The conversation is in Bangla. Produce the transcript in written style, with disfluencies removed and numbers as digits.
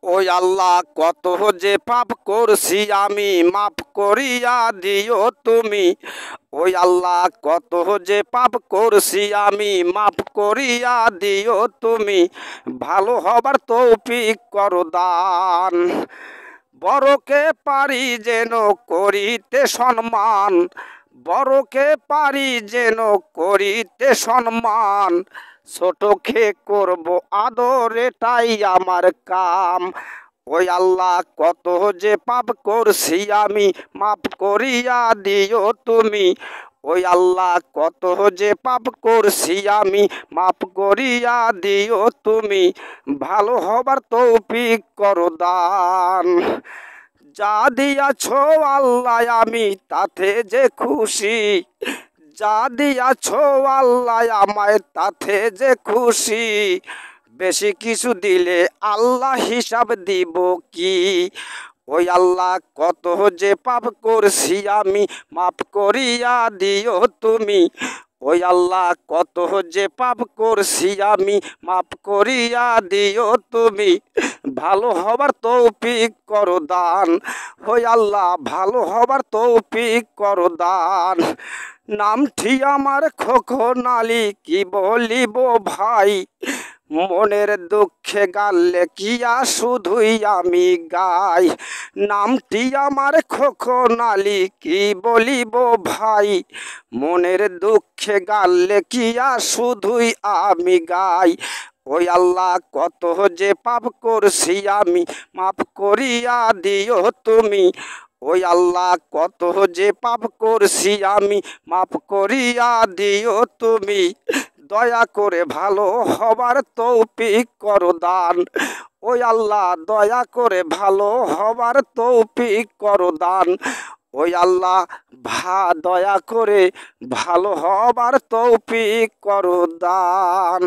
ওই আল্লাহ কত যে পাপ করছি আমি মাফ করিয়া দিও তুমি। ওই আল্লাহ কত যে পাপ করছি আমি মাফ করিয়া দিও তুমি। ভালো হবার তৌফিক করো দান। বড়কে পারি যেন করিতে সম্মান, বড়কে পারি যেন করিতে সম্মান। ছোটকে করব আদর, এটাই আমার কাম। ওই আল্লাহ কত যে পাপ করছি আমি মাফ করিয়া দিও তুমি। ওই আল্লাহ কত যে পাপ করছি আমি মাফ করিয়া দিও তুমি। ভালো হবার তৌফিক করো দান। যা দিয়াছো আল্লাহ আমি তাতে যে খুশি, যা দিয়াছো আল্লাহ আমায় তাতে যে খুশি। বেশি কিছু দিলে আল্লাহ হিসাব দিব কি। ওই আল্লাহ কত যে পাপ করছি আমি মাফ করিয়া দিও তুমি। ওই আল্লাহ কত যে পাপ করছি আমি মাফ করিয়া দিও তুমি। ভালো হবার তৌফিক করো দান। ওই আল্লাহ ভালো হবার তৌফিক করো দান। নামটি আমার খোকন আলী, কি বলিব ভাই। মনের দুঃখে গালে কিয়া শুধুই আমি গাই। নামটি আমার খোকন আলী, কি বলিব ভাই। মনের দুঃখে গালে কিয়া শুধুই আমি গাই। ওই আল্লাহ কত যে পাপ করছি আমি মাফ করিয়া দিও তুমি। ওই আল্লাহ কত যে পাপ করছি আমি মাফ করিয়া দিও তুমি। দয়া করে ভালো হবার তৌফিক করো দান। ওই আল্লাহ দয়া করে ভালো হবার তৌফিক করো দান। ওই আল্লাহ দয়া করে ভালো হবার তৌফিক করো দান।